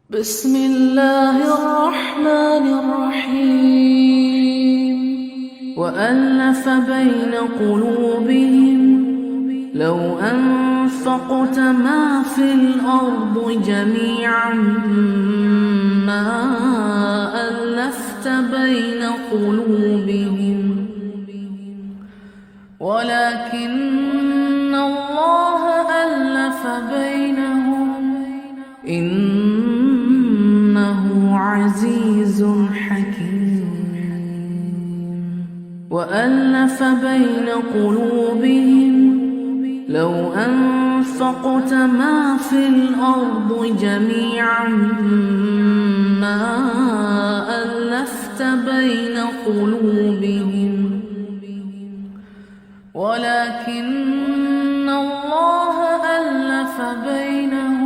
بسم الله الرحمن الرحيم وألف بين قلوبهم لو أنفقت ما في الأرض جميعا ما ألفت بين قلوبهم ولكن الله ألف بينهم إنه عزيز حكيم وألف بين قلوبهم لو أنفقت ما في الأرض جميعا ما ألفت بين قلوبهم ولكن الله ألف بينهم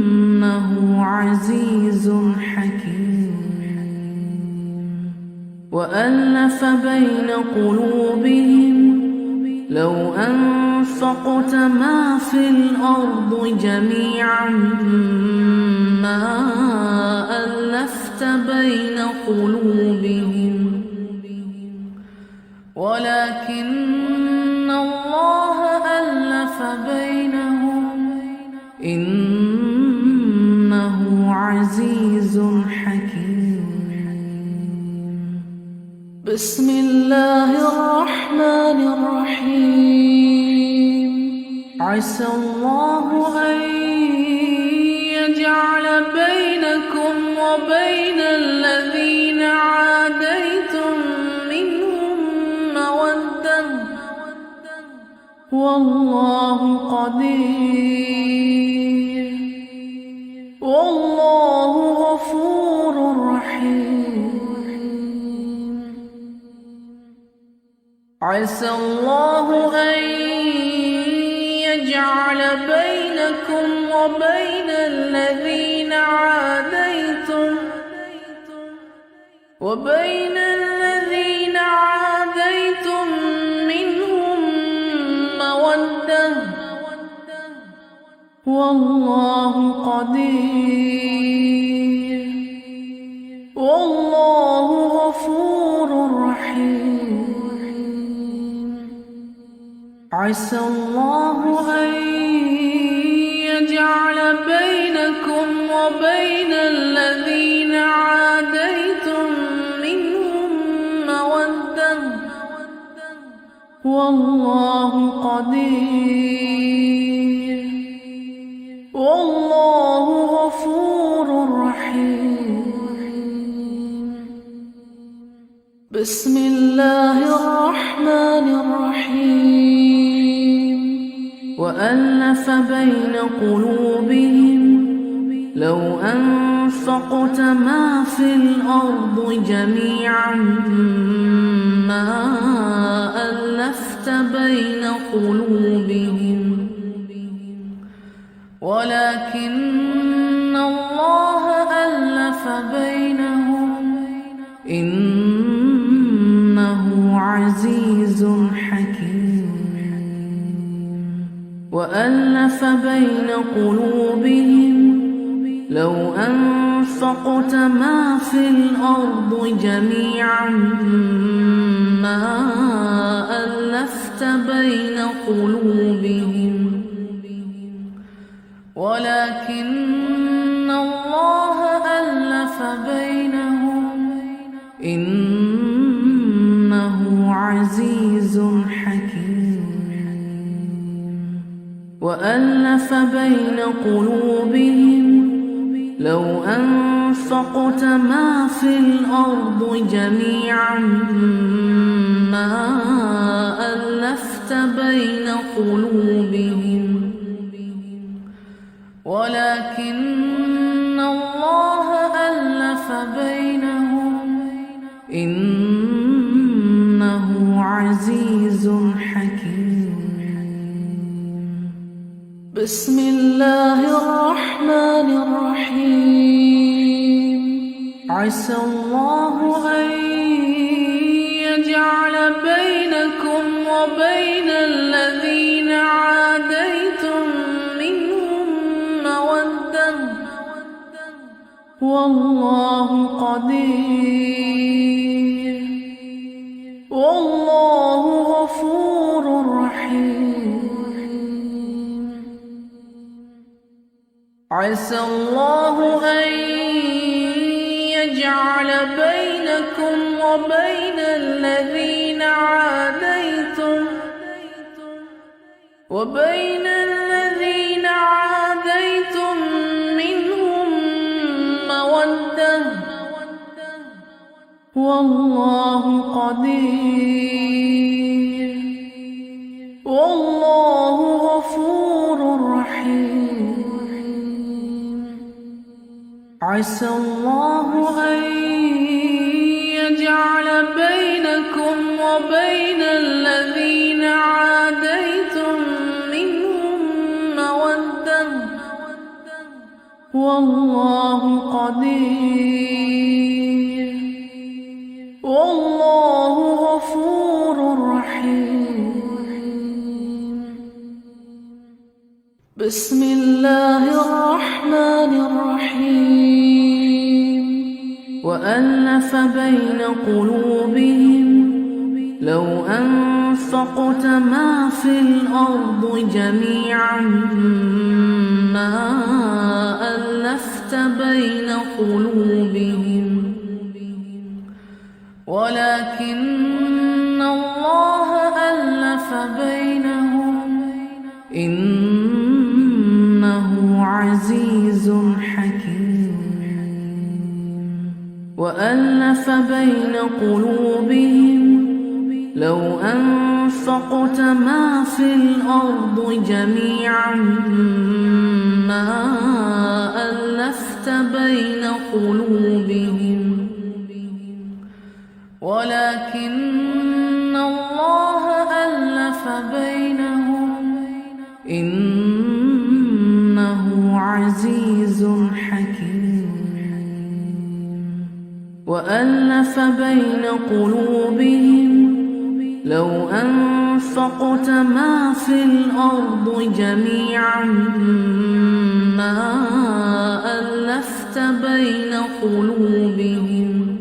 إنه عزيز حكيم وألف بين قلوبهم لو أنفقت ما في الأرض جميعا ما ألفت بين قلوبهم ولكن الله ألف بينهم إنه عزيز حكيم بسم الله الرحمن الرحيم عسى الله أن يجعل بينكم وبين الذين عاديتم منهم مودة والله قدير والله غفور رحيم عسى الله أن يجعل بينكم وبين الذين عاديتم منهم مودة والله قدير والله غفور رحيم عسى الله أن يجعل بينكم وبين الذين عاديتم منهم مودة والله قدير والله غفور رحيم بسم الله الرحمن الرحيم وألف بين قلوبهم لو أنفقت ما في الأرض جميعا ما ألفت بين قلوبهم ولكن الله ألف بينهم إنه عزيز حكيم وألف بين قلوبهم لو أنفقت ما في الأرض جميعا ما ألفت بين قلوبهم ولكن الله ألف بينهم إنه عزيز حكيم وألف بين قلوبهم لو أنفقت ما في الأرض جميعا ما ألفت بين قلوبهم ولكن الله ألف بينهم إنه عزيز حكيم بسم الله الرحمن الرحيم عسى الله أن يجعل بينكم وبين الذين عاديتم منهم مودة والله قدير والله غفور رحيم. عسى الله أن يجعل بينكم وبين الذين عاديتم منهم مودة والله قدير والله غفور رحيم. عسى الله أن يجعل بينكم وبين الذين عاديتم منهم مودة والله قدير والله غفور رحيم. بسم الله الرحمن الرحيم. وألف بين قلوبهم لو أنفقت ما في الأرض جميعا ما ألفت بين قلوبهم ولكن الله ألف بينهم إنه عزيز حكيم. وألف بين قلوبهم لو أنفقت ما في الأرض جميعا ما ألفت بين قلوبهم ولكن الله ألف بينهم إنه عزيز حكيم. وألف بين قلوبهم لو أنفقت ما في الأرض جميعا ما ألفت بين قلوبهم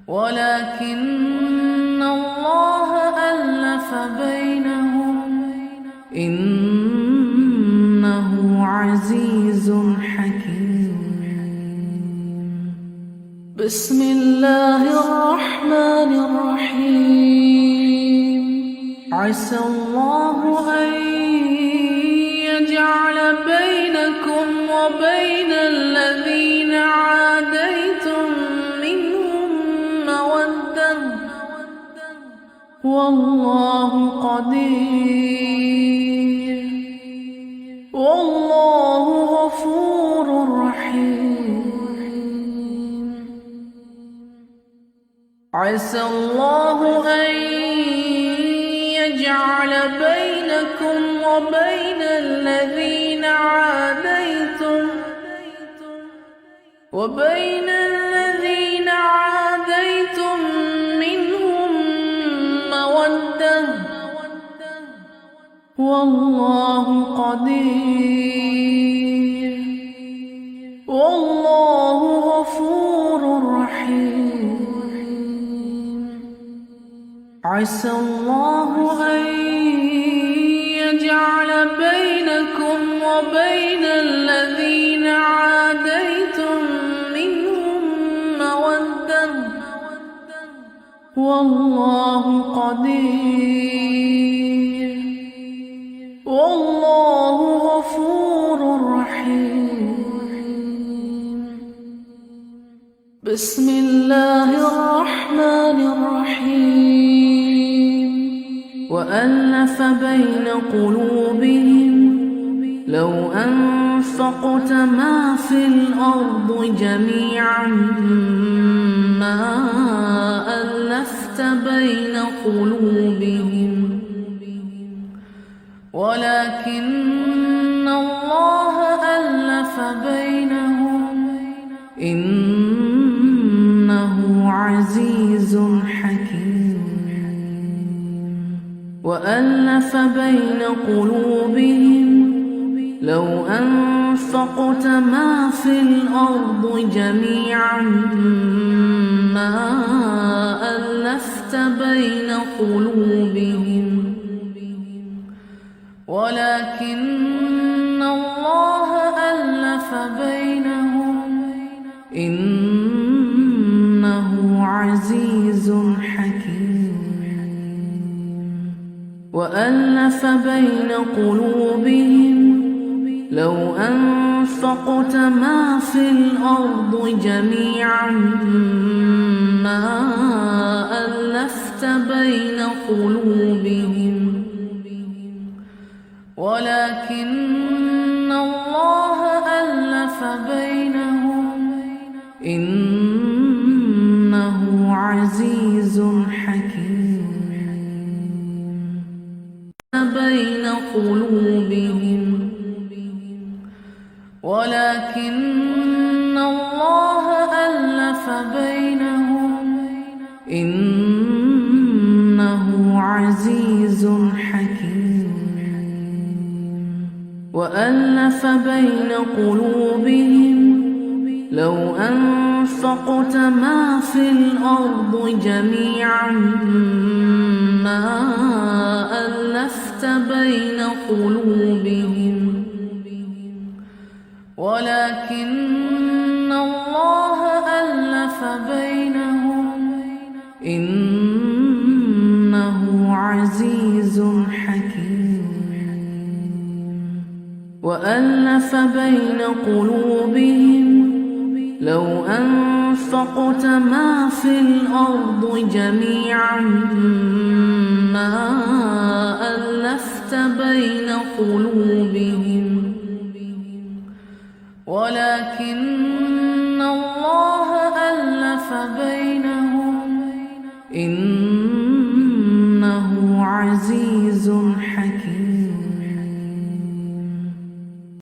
ولكن الله ألف بينهم إنه عزيز حكيم. بسم الله الرحمن الرحيم. عسى الله أن يجعل بينكم وبين الذين عاديتم منهم مودة والله قدير والله غفور رحيم. عسى الله أن يجعل بينكم وبين الذين عاديتم منهم مودة والله قدير والله غفور رحيم. عسى الله أن يجعل بينكم وبين الذين عاديتم منهم مودة والله قدير والله غفور رحيم. بسم الله الرحمن الرحيم. وألف بين قلوبهم لو أنفقت ما في الأرض جميعا ما ألفت بين قلوبهم ولكن الله ألف بينهم إنه عزيز حكيم. وألف بين قلوبهم لو لو أنفقت ما في الأرض جميعا ما ألفت بين قلوبهم ولكن الله ألف بينهم إنه عزيز حكيم وألف بين قلوبهم لو أنفقت ما في الأرض جميعا ما ألفت بين قلوبهم ولكن الله ألف بينهم إنه عزيز حكيم بين قلوبهم ولكن الله ألف بينهم إنه عزيز حكيم وألف بين قلوبهم لو أنفقت ما في الأرض جميعا ما ألفت بين قلوبهم ولكن الله ألف بينهم إنه عزيز حكيم وألف بين قلوبهم لو أنفقت ما في الأرض جميعا ما ألفت بين قلوبهم ولكن الله ألف بينهم إنه عزيز حكيم